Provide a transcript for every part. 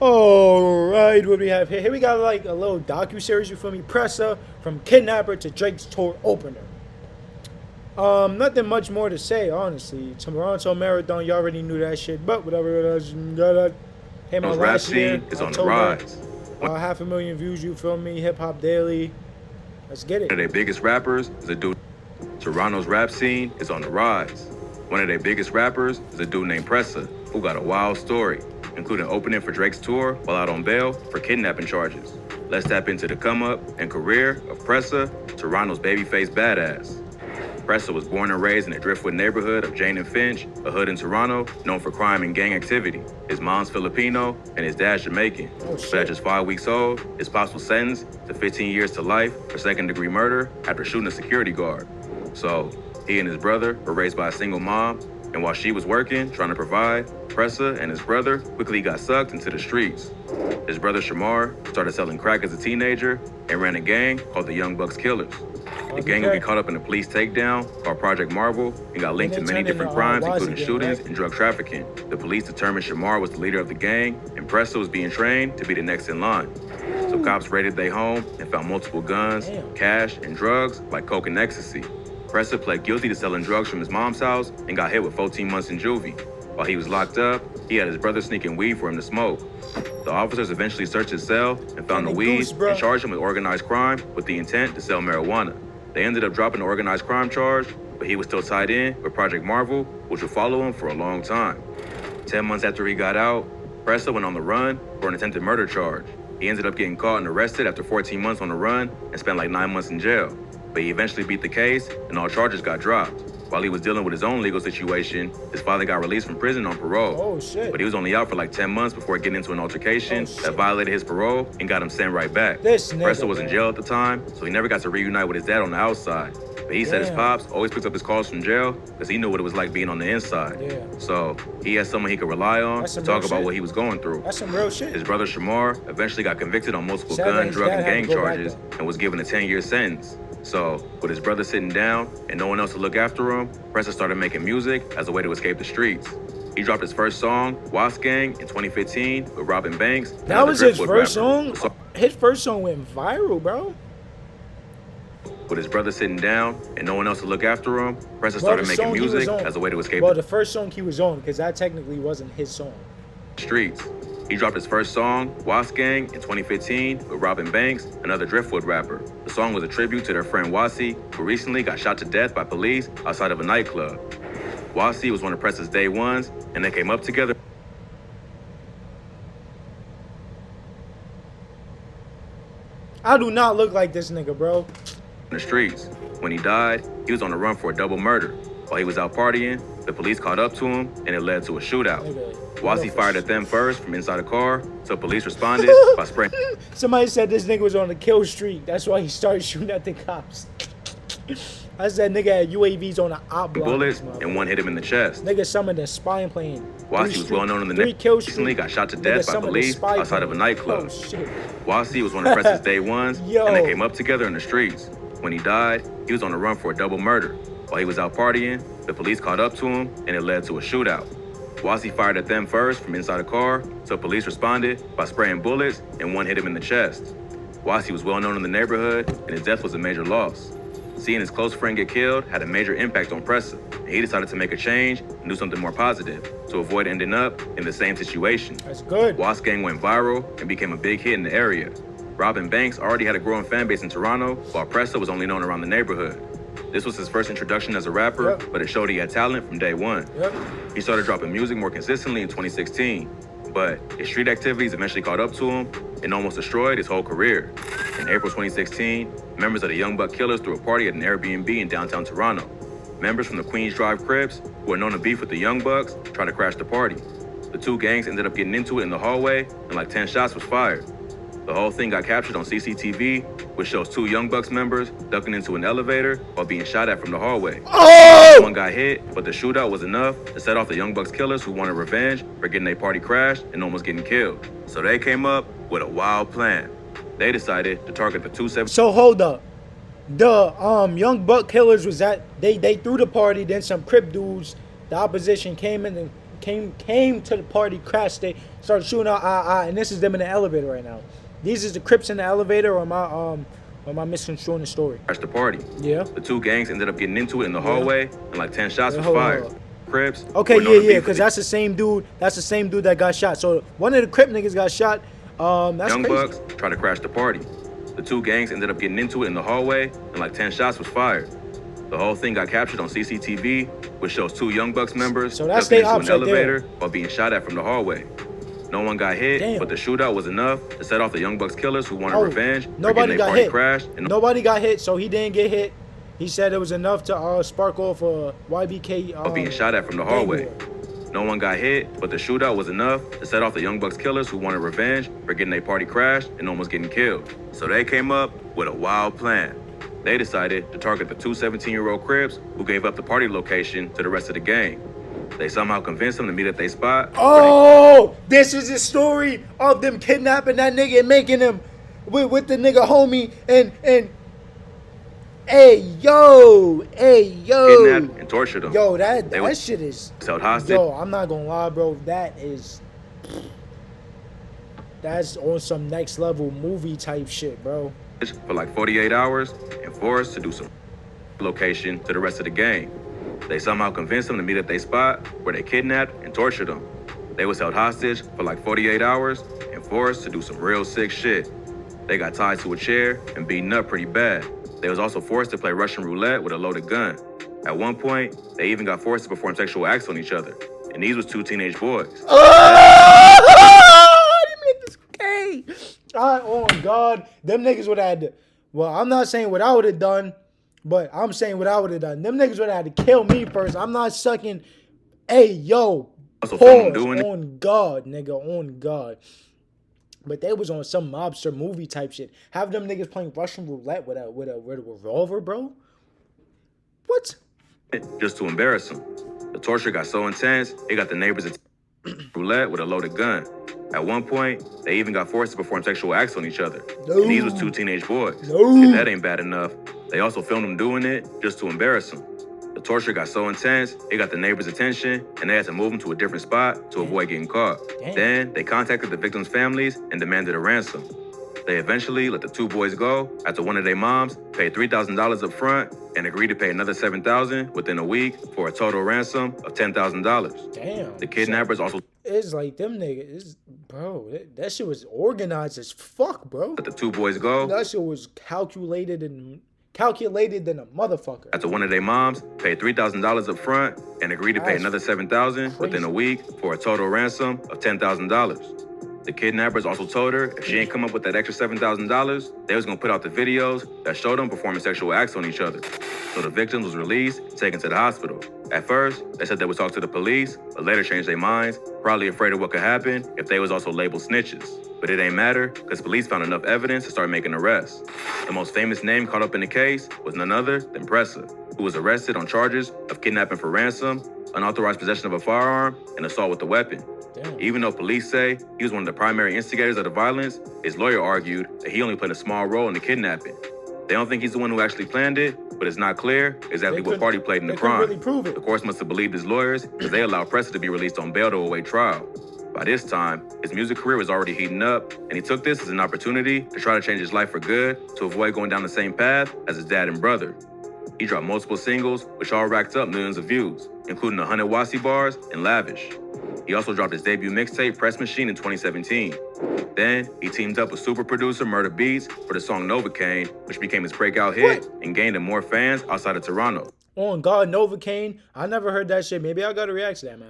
Alright, what do we have here? Here we got like a little docu-series, you feel me? Pressa, from Kidnapper to Drake's tour opener. Nothing much more to say, honestly. Toronto Marathon, you already knew that shit, but whatever it is, came out rap last year, scene is on the October. rise. 500,000 views, you feel me? Hip Hop Daily. Let's get it. One of their biggest rappers is a dude. Toronto's rap scene is on the rise. One of their biggest rappers is a dude named Pressa, who got a wild story, including opening for Drake's tour while out on bail for kidnapping charges. Let's tap into the come up and career of Pressa, Toronto's babyface badass. Pressa was born and raised in the Driftwood neighborhood of Jane and Finch, a hood in Toronto known for crime and gang activity. His mom's Filipino and his dad's Jamaican. But at just 5 weeks old, his pops was sentenced to 15 years to life for second-degree murder after shooting a security guard. So he and his brother were raised by a single mom, and while she was working, trying to provide, Pressa and his brother quickly got sucked into the streets. His brother Shamar started selling crack as a teenager and ran a gang called the Young Bucks Killers. The gang would get caught up in a police takedown called Project Marvel and got linked to many different crimes, including shootings and drug trafficking. The police determined Shamar was the leader of the gang, and Pressa was being trained to be the next in line. So cops raided their home and found multiple guns, cash, and drugs like coke and ecstasy. Pressa pled guilty to selling drugs from his mom's house and got hit with 14 months in juvie. While he was locked up, he had his brother sneaking weed for him to smoke. The officers eventually searched his cell and found the weed and charged him with organized crime with the intent to sell marijuana. They ended up dropping the organized crime charge, but he was still tied in with Project Marvel, which would follow him for a long time. 10 months after he got out, Pressa went on the run for an attempted murder charge. He ended up getting caught and arrested after 14 months on the run and spent like 9 months in jail. But he eventually beat the case and all charges got dropped. While he was dealing with his own legal situation, his father got released from prison on parole. Oh, shit. But he was only out for like 10 months before getting into an altercation that violated his parole and got him sent right back. Pressa was in jail at the time, so he never got to reunite with his dad on the outside. But he said his pops always picked up his calls from jail because he knew what it was like being on the inside. So he had someone he could rely on to talk about what he was going through. That's some real shit. His brother Shamar eventually got convicted on multiple gun, drug, and gang charges and was given a 10-year sentence. So, with his brother sitting down and no one else to look after him, Pressa started making music as a way to escape the streets. He dropped his first song, Wasp Gang, in 2015 with Robin Banks. That was his first song? His first song went viral, bro. With his brother sitting down and no one else to look after him, Pressa started making music as a way to escape the first song he was on, because that technically wasn't his song. Streets. He dropped his first song, Wasp Gang, in 2015 with Robin Banks, another Driftwood rapper. The song was a tribute to their friend Wasi, who recently got shot to death by police outside of a nightclub. Wasi was one of Pressa's day ones, and they came up together. I do not look like this nigga, bro. In the streets. When he died, he was on the run for a double murder. While he was out partying, the police caught up to him, and it led to a shootout. Wasi fired at them first from inside a car, so police responded by spraying. Somebody said this nigga was on the kill streak. That's why he started shooting at the cops. I said nigga had UAVs on the op block. Bullets, and one hit him in the chest. Nigga summoned the spine plane. Wasi was well known in the neighborhood. Recently got shot to death by police outside of a nightclub. Wasi was one of Pressa's day ones, and they came up together in the streets. When he died, he was on the run for a double murder. While he was out partying, the police caught up to him, and it led to a shootout. Wasi fired at them first from inside a car, so police responded by spraying bullets, and one hit him in the chest. Wasi was well known in the neighborhood, and his death was a major loss. Seeing his close friend get killed had a major impact on Pressa, and he decided to make a change and do something more positive to avoid ending up in the same situation. That's good. Wasp Gang went viral and became a big hit in the area. Robin Banks already had a growing fan base in Toronto, while Pressa was only known around the neighborhood. This was his first introduction as a rapper, but it showed he had talent from day one. He started dropping music more consistently in 2016, but his street activities eventually caught up to him and almost destroyed his whole career. In April 2016, members of the Young Buck Killers threw a party at an Airbnb in downtown Toronto. Members from the Queens Drive Crips, who were known to beef with the Young Bucks, tried to crash the party. The two gangs ended up getting into it in the hallway, and like 10 shots was fired. The whole thing got captured on CCTV, which shows two Young Bucks members ducking into an elevator while being shot at from the hallway. One got hit, but the shootout was enough to set off the Young Bucks killers who wanted revenge for getting their party crashed and almost getting killed. So they came up with a wild plan. They decided to target the 270. So hold up. The Young Buck Killers was at, they threw the party, then some Crip dudes, the opposition came in and came to the party, crashed it, started shooting out, and this is them in the elevator right now. These is the Crips in the elevator, or am I misconstruing the story? Crashed the party. Yeah. The two gangs ended up getting into it in the hallway, and like 10 shots was fired. Crips. Okay, yeah, because that's the same dude. That's the same dude that got shot. So one of the Crip niggas got shot. That's Young crazy. Bucks tried to crash the party. The two gangs ended up getting into it in the hallway, and like 10 shots was fired. The whole thing got captured on CCTV, which shows two Young Bucks members So that's jumping they into an ops right elevator there. while being shot at from the hallway. No one got hit, Damn. but the shootout was enough to set off the Young Bucks killers who wanted Oh, revenge for nobody getting got their party hit. crashed. And Nobody got hit, so he didn't get hit. He said it was enough to spark off a YBK. being shot at from the hallway. No one got hit, but the shootout was enough to set off the Young Bucks killers who wanted revenge for getting their party crashed and almost getting killed. So they came up with a wild plan. They decided to target the two 17-year-old Crips who gave up the party location to the rest of the gang. They somehow convinced them to meet at their spot. Oh, this is the story of them kidnapping that nigga and making him with the nigga homie and hey yo. Kidnapped and tortured them. Yo, that They were shit is held hostage. Yo, I'm not gonna lie, bro. That's on some next level movie type shit, bro. For like 48 hours and forced to do some location to the rest of the gang. They somehow convinced them to meet at their spot where they kidnapped and tortured them. They was held hostage for like 48 hours and forced to do some real sick shit. They got tied to a chair and beaten up pretty bad. They was also forced to play Russian roulette with a loaded gun. At one point, they even got forced to perform sexual acts on each other. And these was two teenage boys. Oh God, them niggas would have had to. Well, I'm not saying what I would have done, but I'm saying what I would have done. Them niggas would have had to kill me first. I'm not sucking. Hey, yo, Also pause. doing it. On God, nigga, on God. But they was on some mobster movie type shit. Have them niggas playing Russian roulette with a revolver, bro? What? Just to embarrass them. The torture got so intense, it got the neighbors roulette with a loaded gun. At one point, they even got forced to perform sexual acts on each other. No. And these was two teenage boys. No. If that ain't bad enough, they also filmed them doing it just to embarrass them. The torture got so intense, it got the neighbors' attention, and they had to move them to a different spot to avoid getting caught. Damn. Then, they contacted the victims' families and demanded a ransom. They eventually let the two boys go after one of their moms paid $3,000 up front and agreed to pay another $7,000 within a week for a total ransom of $10,000. Damn. The kidnappers also It's like them niggas, bro. That shit was organized as fuck, bro. let the two boys go That shit was calculated than a motherfucker. after one of their moms paid $3,000 up front and agreed to pay That's another $7,000 within a week for a total ransom of $10,000. The kidnappers also told her if she ain't come up with that extra $7,000, they was gonna put out the videos that showed them performing sexual acts on each other. So the victims was released and taken to the hospital. At first, they said they would talk to the police, but later changed their minds, probably afraid of what could happen if they was also labeled snitches. But it ain't matter, because police found enough evidence to start making arrests. The most famous name caught up in the case was none other than Pressa, who was arrested on charges of kidnapping for ransom, unauthorized possession of a firearm, and assault with a weapon. Damn. Even though police say he was one of the primary instigators of the violence, his lawyer argued that he only played a small role in the kidnapping. They don't think he's the one who actually planned it, but it's not clear exactly what party played in the crime. Really prove it. The courts must have believed his lawyers because they allowed Pressa to be released on bail to await trial. By this time, his music career was already heating up, and he took this as an opportunity to try to change his life for good to avoid going down the same path as his dad and brother. He dropped multiple singles, which all racked up millions of views, including 100 Wasi bars and Lavish. He also dropped his debut mixtape, Press Machine, in 2017. Then, he teamed up with super producer Murder Beats for the song Novocaine, which became his breakout hit and gained him more fans outside of Toronto. On God, Novocaine. I never heard that shit. Maybe I gotta react to that, man.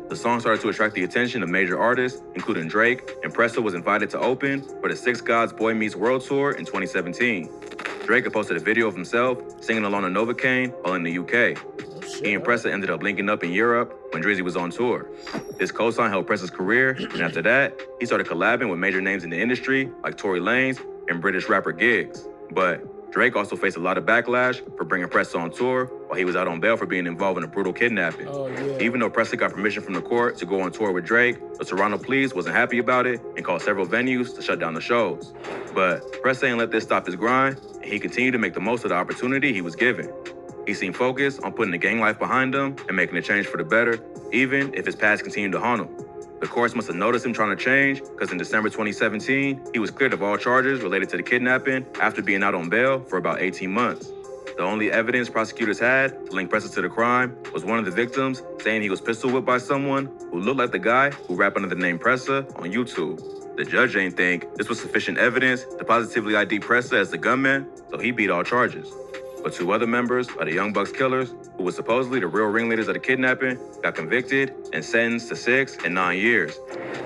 The song started to attract the attention of major artists, including Drake, and Pressa was invited to open for the Six Gods Boy Meets World Tour in 2017. Drake had posted a video of himself singing along to Novocaine while in the UK. He and Pressa ended up linking up in Europe when Drizzy was on tour. This cosign helped Pressa's career, and after that, he started collabing with major names in the industry like Tory Lanez and British rapper Giggs. But Drake also faced a lot of backlash for bringing Pressa on tour while he was out on bail for being involved in a brutal kidnapping. Even though Pressa got permission from the court to go on tour with Drake, the Toronto police wasn't happy about it and called several venues to shut down the shows. But Pressa ain't let this stop his grind, and he continued to make the most of the opportunity he was given. He seemed focused on putting the gang life behind him and making a change for the better, even if his past continued to haunt him. The courts must have noticed him trying to change, because in December 2017, he was cleared of all charges related to the kidnapping after being out on bail for about 18 months. The only evidence prosecutors had to link Pressa to the crime was one of the victims saying he was pistol whipped by someone who looked like the guy who rapped under the name Pressa on YouTube. The judge ain't think this was sufficient evidence to positively ID Pressa as the gunman, so he beat all charges. But 2 other members of the Young Bucks killers, who were supposedly the real ringleaders of the kidnapping, got convicted and sentenced to 6 and 9 years.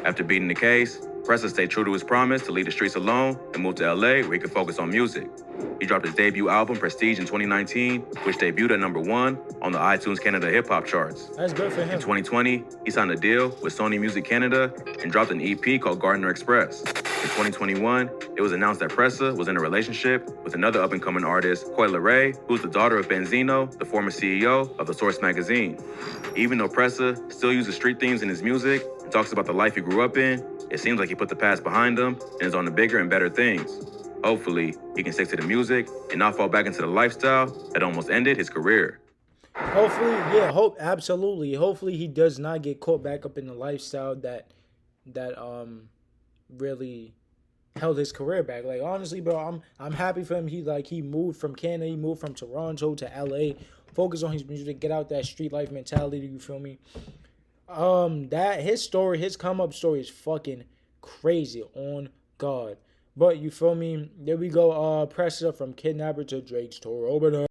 After beating the case, Pressa stayed true to his promise to leave the streets alone and moved to LA where he could focus on music. He dropped his debut album, Prestige, in 2019, which debuted at #1 on the iTunes Canada hip-hop charts. That's good for him. In 2020, he signed a deal with Sony Music Canada and dropped an EP called Gardner Express. In 2021, it was announced that Pressa was in a relationship with another up-and-coming artist, Coyle Ray, who's the daughter of Benzino, the former CEO of The Source magazine. Even though Pressa still uses street themes in his music and talks about the life he grew up in, it seems like he put the past behind him and is on to bigger and better things. Hopefully, he can stick to the music and not fall back into the lifestyle that almost ended his career. Hopefully, yeah, absolutely. Hopefully he does not get caught back up in the lifestyle that really held his career back. Like, honestly, bro, I'm happy for him. He moved from Canada, he moved from Toronto to LA, focus on his music, get out that street life mentality, you feel me? That his story, his come up story is fucking crazy, on God. But you feel me? There we go. Pressa from Kidnapper to Drake's tour opener.